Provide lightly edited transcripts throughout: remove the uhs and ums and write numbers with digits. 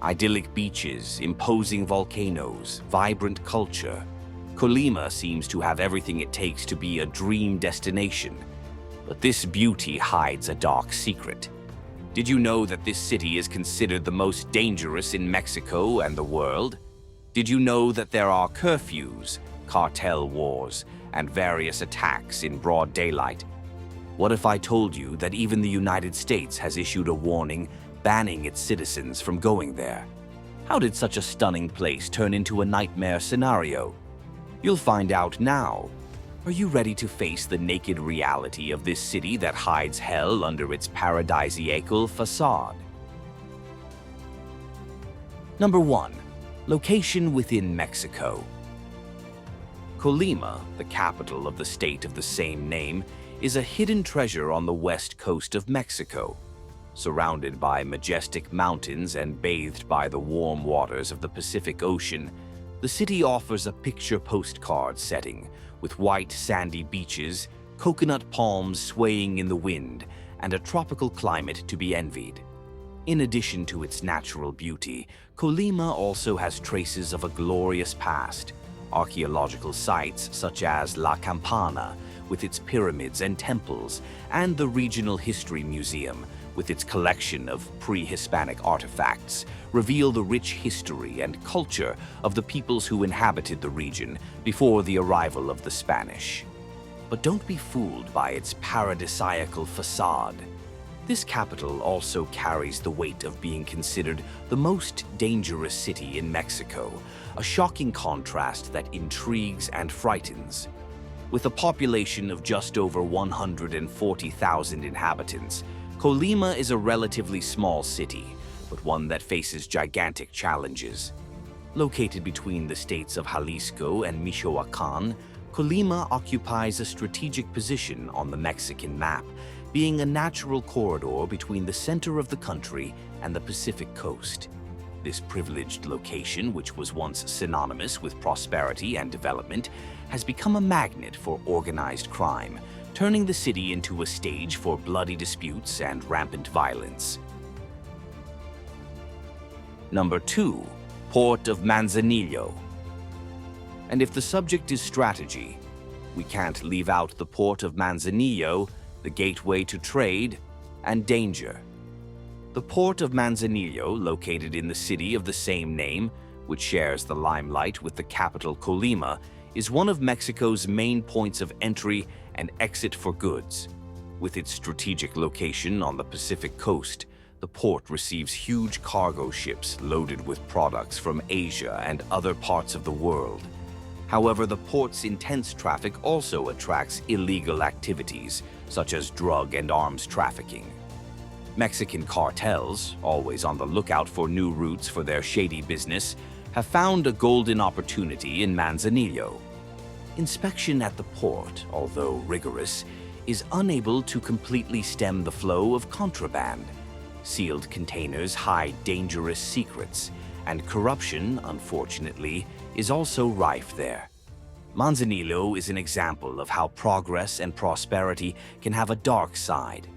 Idyllic beaches, imposing volcanoes, vibrant culture. Colima seems to have everything it takes to be a dream destination. But this beauty hides a dark secret. Did you know that this city is considered the most dangerous in Mexico and the world? Did you know that there are curfews, cartel wars, and various attacks in broad daylight? What if I told you that even the United States has issued a warning banning its citizens from going there? How did such a stunning place turn into a nightmare scenario? You'll find out now. Are you ready to face the naked reality of this city that hides hell under its paradisiacal facade? Number 1. Location within Mexico. Colima, the capital of the state of the same name, is a hidden treasure on the west coast of Mexico. Surrounded by majestic mountains and bathed by the warm waters of the Pacific Ocean, the city offers a picture postcard setting with white sandy beaches, coconut palms swaying in the wind, and a tropical climate to be envied. In addition to its natural beauty, Colima also has traces of a glorious past. Archaeological sites such as La Campana, with its pyramids and temples, and the Regional History Museum, with its collection of pre-Hispanic artifacts, reveal the rich history and culture of the peoples who inhabited the region before the arrival of the Spanish. But don't be fooled by its paradisiacal facade. This capital also carries the weight of being considered the most dangerous city in Mexico, a shocking contrast that intrigues and frightens. With a population of just over 140,000 inhabitants, Colima is a relatively small city, but one that faces gigantic challenges. Located between the states of Jalisco and Michoacán, Colima occupies a strategic position on the Mexican map, being a natural corridor between the center of the country and the Pacific coast. This privileged location, which was once synonymous with prosperity and development, has become a magnet for organized crime, turning the city into a stage for bloody disputes and rampant violence. Number 2. Port of Manzanillo. And if the subject is strategy, we can't leave out the port of Manzanillo, the gateway to trade and danger. The port of Manzanillo, located in the city of the same name, which shares the limelight with the capital Colima, is one of Mexico's main points of entry and exit for goods. With its strategic location on the Pacific coast, the port receives huge cargo ships loaded with products from Asia and other parts of the world. However, the port's intense traffic also attracts illegal activities, such as drug and arms trafficking. Mexican cartels, always on the lookout for new routes for their shady business, have found a golden opportunity in Manzanillo. Inspection at the port, although rigorous, is unable to completely stem the flow of contraband. Sealed containers hide dangerous secrets, and corruption, unfortunately, is also rife there. Manzanillo is an example of how progress and prosperity can have a dark side.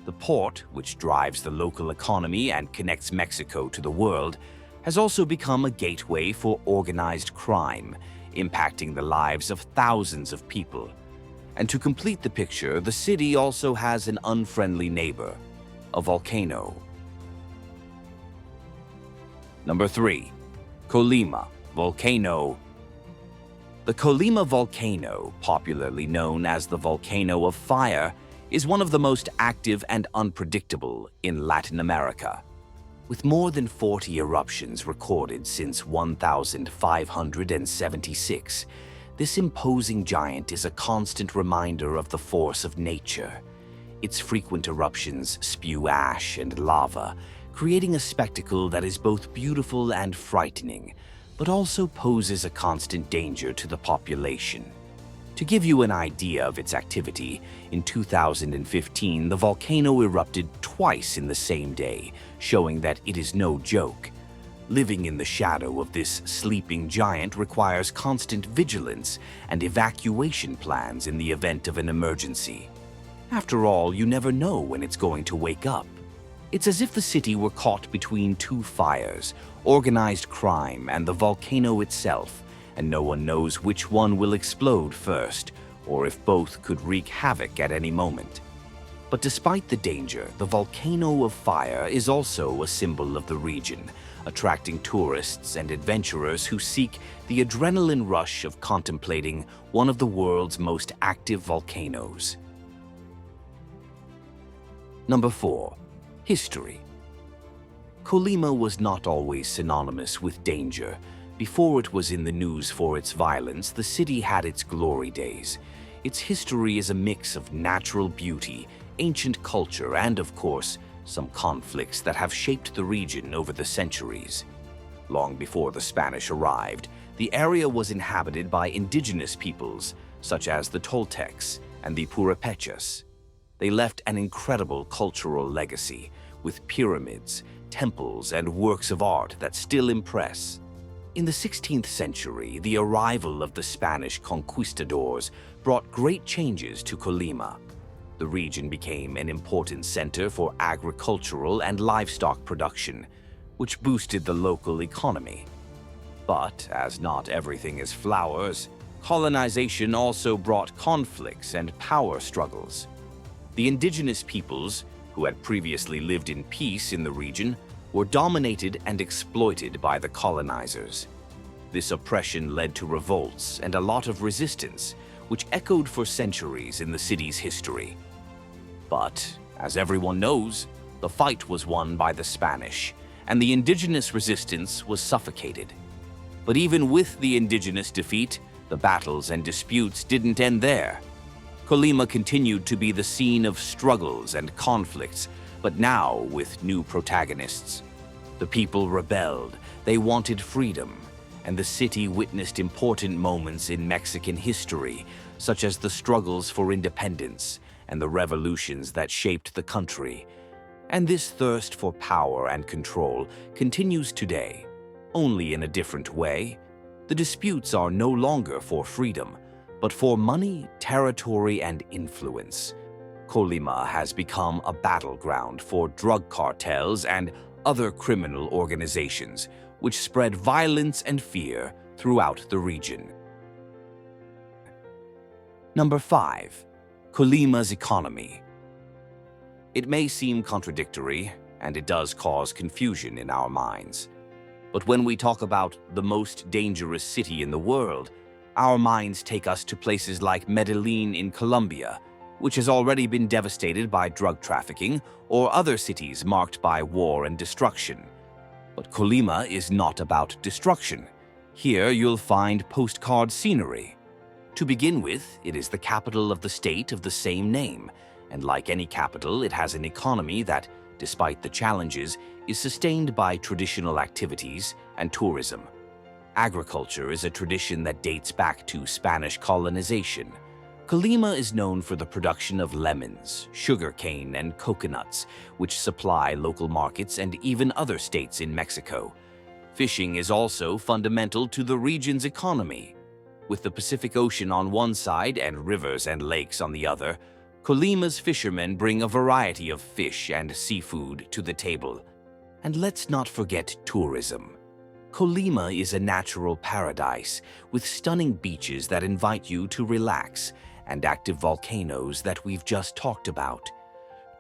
The port, which drives the local economy and connects Mexico to the world, has also become a gateway for organized crime, impacting the lives of thousands of people. And to complete the picture, the city also has an unfriendly neighbor, a volcano. Number 3. Colima volcano. The Colima volcano, popularly known as the Volcano of Fire, is one of the most active and unpredictable in Latin America. With more than 40 eruptions recorded since 1576, this imposing giant is a constant reminder of the force of nature. Its frequent eruptions spew ash and lava, creating a spectacle that is both beautiful and frightening, but also poses a constant danger to the population. To give you an idea of its activity, in 2015, the volcano erupted twice in the same day, showing that it is no joke. Living in the shadow of this sleeping giant requires constant vigilance and evacuation plans in the event of an emergency. After all, you never know when it's going to wake up. It's as if the city were caught between two fires, organized crime and the volcano itself, and no one knows which one will explode first, or if both could wreak havoc at any moment. But despite the danger, the volcano of fire is also a symbol of the region, attracting tourists and adventurers who seek the adrenaline rush of contemplating one of the world's most active volcanoes. Number 4. History. Colima was not always synonymous with danger. Before it was in the news for its violence, the city had its glory days. Its history is a mix of natural beauty, ancient culture, and, of course, some conflicts that have shaped the region over the centuries. Long before the Spanish arrived, the area was inhabited by indigenous peoples, such as the Toltecs and the Purépechas. They left an incredible cultural legacy, with pyramids, temples, and works of art that still impress. In the 16th century, the arrival of the Spanish conquistadors brought great changes to Colima. The region became an important center for agricultural and livestock production, which boosted the local economy. But, as not everything is flowers, colonization also brought conflicts and power struggles. The indigenous peoples, who had previously lived in peace in the region, were dominated and exploited by the colonizers. This oppression led to revolts and a lot of resistance, which echoed for centuries in the city's history. But, as everyone knows, the fight was won by the Spanish, and the indigenous resistance was suffocated. But even with the indigenous defeat, the battles and disputes didn't end there. Colima continued to be the scene of struggles and conflicts, but now with new protagonists. The people rebelled, they wanted freedom, and the city witnessed important moments in Mexican history, such as the struggles for independence and the revolutions that shaped the country. And this thirst for power and control continues today, only in a different way. The disputes are no longer for freedom, but for money, territory, and influence. Colima has become a battleground for drug cartels and other criminal organizations, which spread violence and fear throughout the region. Number 5. Colima's economy. It may seem contradictory, and it does cause confusion in our minds. But when we talk about the most dangerous city in the world, our minds take us to places like Medellin in Colombia, which has already been devastated by drug trafficking, or other cities marked by war and destruction. But Colima is not about destruction. Here you'll find postcard scenery. To begin with, it is the capital of the state of the same name, and like any capital, it has an economy that, despite the challenges, is sustained by traditional activities and tourism. Agriculture is a tradition that dates back to Spanish colonization. Colima is known for the production of lemons, sugarcane, and coconuts, which supply local markets and even other states in Mexico. Fishing is also fundamental to the region's economy. With the Pacific Ocean on one side and rivers and lakes on the other, Colima's fishermen bring a variety of fish and seafood to the table. And let's not forget tourism. Colima is a natural paradise with stunning beaches that invite you to relax and active volcanoes that we've just talked about.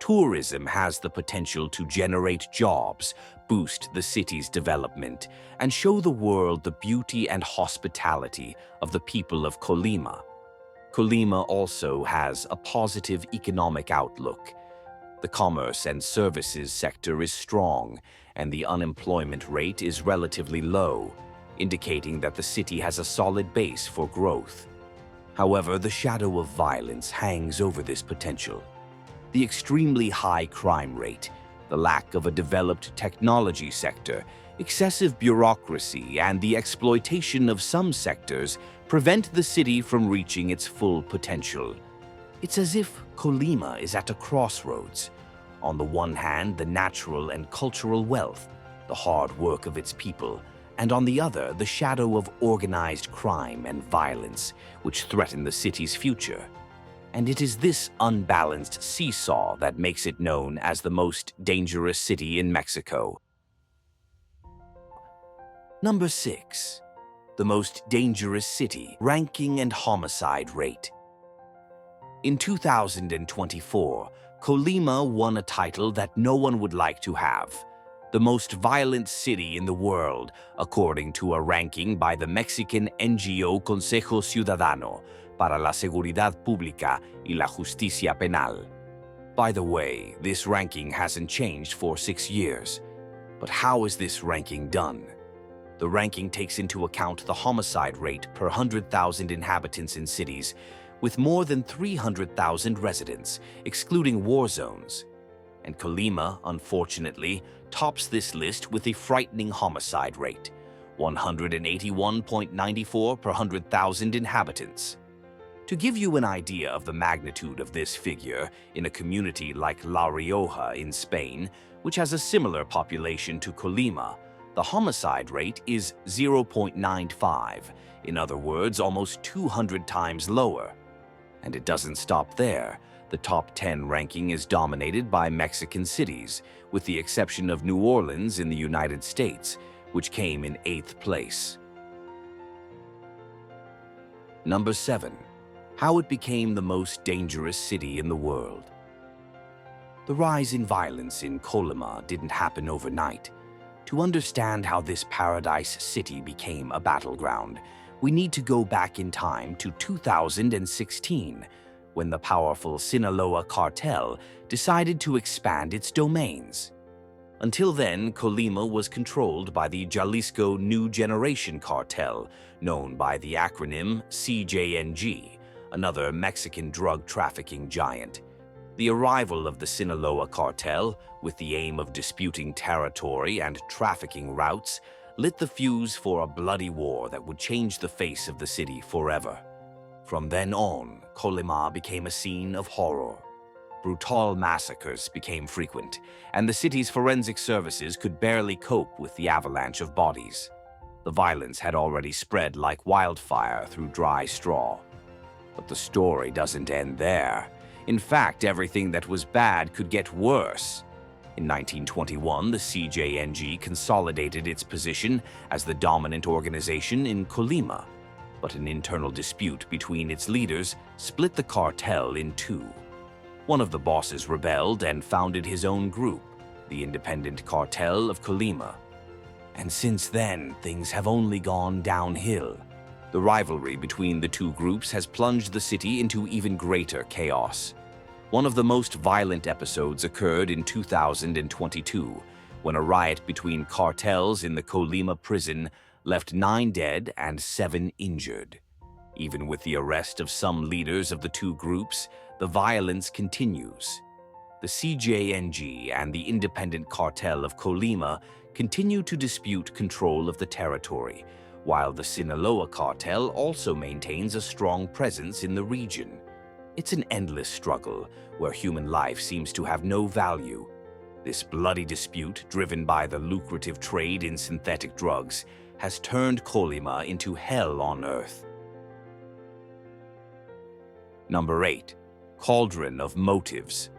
Tourism has the potential to generate jobs, boost the city's development, and show the world the beauty and hospitality of the people of Colima. Colima also has a positive economic outlook. The commerce and services sector is strong, and the unemployment rate is relatively low, indicating that the city has a solid base for growth. However, the shadow of violence hangs over this potential. The extremely high crime rate, the lack of a developed technology sector, excessive bureaucracy, and the exploitation of some sectors prevent the city from reaching its full potential. It's as if Colima is at a crossroads. On the one hand, the natural and cultural wealth, the hard work of its people, and on the other, the shadow of organized crime and violence, which threaten the city's future. and it is this unbalanced seesaw that makes it known as the most dangerous city in Mexico. Number 6. The most dangerous city, ranking and homicide rate. In 2024, Colima won a title that no one would like to have, the most violent city in the world, according to a ranking by the Mexican NGO Consejo Ciudadano para la Seguridad Pública y la Justicia Penal. By the way, this ranking hasn't changed for 6 years. But how is this ranking done? The ranking takes into account the homicide rate per 100,000 inhabitants in cities with more than 300,000 residents, excluding war zones. And Colima, unfortunately, tops this list with a frightening homicide rate, 181.94 per 100,000 inhabitants. To give you an idea of the magnitude of this figure, in a community like La Rioja in Spain, which has a similar population to Colima, the homicide rate is 0.95, in other words, almost 200 times lower. And it doesn't stop there. The top 10 ranking is dominated by Mexican cities, with the exception of New Orleans in the United States, which came in 8th place. Number 7. How it became the most dangerous city in the world. The rise in violence in Colima didn't happen overnight. To understand how this paradise city became a battleground, we need to go back in time to 2016, when the powerful Sinaloa cartel decided to expand its domains. Until then, Colima was controlled by the Jalisco New Generation cartel, known by the acronym CJNG, another Mexican drug trafficking giant. The arrival of the Sinaloa cartel, with the aim of disputing territory and trafficking routes, lit the fuse for a bloody war that would change the face of the city forever. From then on, Colima became a scene of horror. Brutal massacres became frequent, and the city's forensic services could barely cope with the avalanche of bodies. The violence had already spread like wildfire through dry straw. But the story doesn't end there. In fact, everything that was bad could get worse. In 1921, the CJNG consolidated its position as the dominant organization in Colima, but an internal dispute between its leaders split the cartel in two. One of the bosses rebelled and founded his own group, the Independent Cartel of Colima. And since then, things have only gone downhill. The rivalry between the two groups has plunged the city into even greater chaos. One of the most violent episodes occurred in 2022, when a riot between cartels in the Colima prison left 9 dead and 7 injured. Even with the arrest of some leaders of the two groups, the violence continues. The CJNG and the Independent Cartel of Colima continue to dispute control of the territory, while the Sinaloa cartel also maintains a strong presence in the region. It's an endless struggle where human life seems to have no value. This bloody dispute, driven by the lucrative trade in synthetic drugs, has turned Colima into hell on earth. Number 8. Cauldron of motives.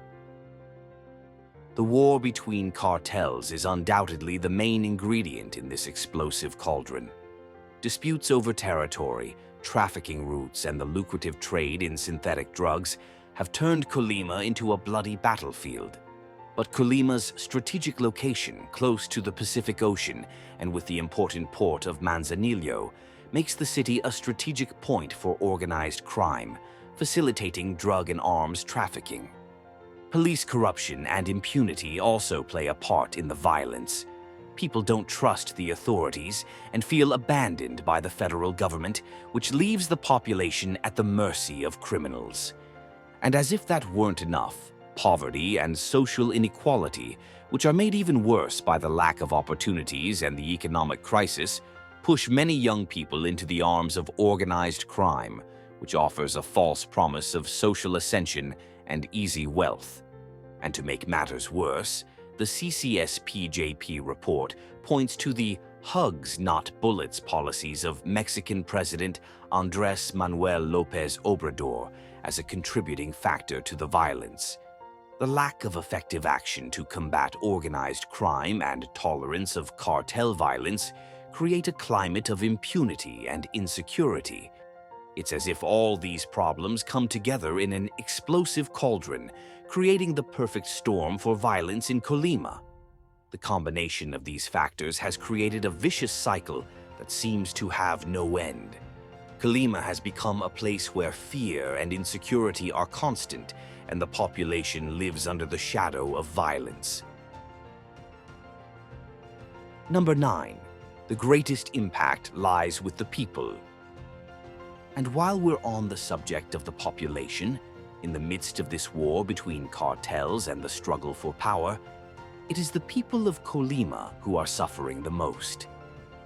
The war between cartels is undoubtedly the main ingredient in this explosive cauldron. Disputes over territory, trafficking routes, and the lucrative trade in synthetic drugs have turned Colima into a bloody battlefield. But Colima's strategic location, close to the Pacific Ocean and with the important port of Manzanillo, makes the city a strategic point for organized crime, facilitating drug and arms trafficking. Police corruption and impunity also play a part in the violence. People don't trust the authorities and feel abandoned by the federal government, which leaves the population at the mercy of criminals. And as if that weren't enough, poverty and social inequality, which are made even worse by the lack of opportunities and the economic crisis, push many young people into the arms of organized crime, which offers a false promise of social ascension and easy wealth. And to make matters worse, the CCSPJP report points to the hugs not bullets policies of Mexican President Andrés Manuel López Obrador as a contributing factor to the violence. The lack of effective action to combat organized crime and tolerance of cartel violence create a climate of impunity and insecurity. It's as if all these problems come together in an explosive cauldron, creating the perfect storm for violence in Colima. The combination of these factors has created a vicious cycle that seems to have no end. Colima has become a place where fear and insecurity are constant, and the population lives under the shadow of violence. Number 9. The greatest impact lies with the people. And while we're on the subject of the population, in the midst of this war between cartels and the struggle for power, it is the people of Colima who are suffering the most.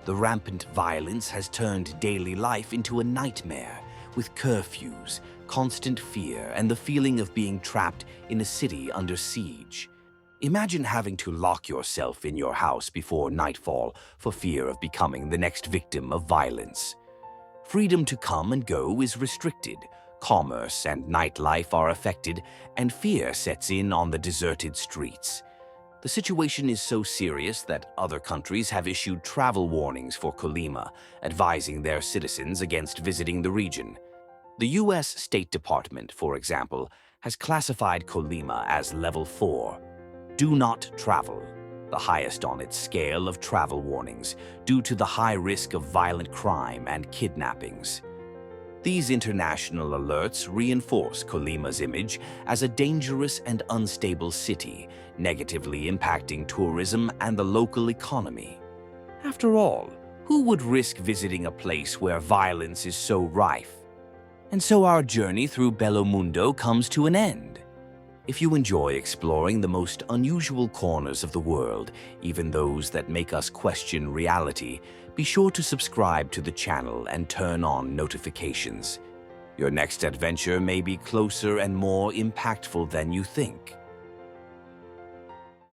The rampant violence has turned daily life into a nightmare, with curfews, constant fear, and the feeling of being trapped in a city under siege. Imagine having to lock yourself in your house before nightfall for fear of becoming the next victim of violence. Freedom to come and go is restricted, commerce and nightlife are affected, and fear sets in on the deserted streets. The situation is so serious that other countries have issued travel warnings for Colima, advising their citizens against visiting the region. The U.S. State Department, for example, has classified Colima as Level 4, Do Not Travel, the highest on its scale of travel warnings, due to the high risk of violent crime and kidnappings. These international alerts reinforce Colima's image as a dangerous and unstable city, negatively impacting tourism and the local economy. After all, who would risk visiting a place where violence is so rife? And so our journey through Bello Mundo comes to an end. If you enjoy exploring the most unusual corners of the world, even those that make us question reality, be sure to subscribe to the channel and turn on notifications. Your next adventure may be closer and more impactful than you think.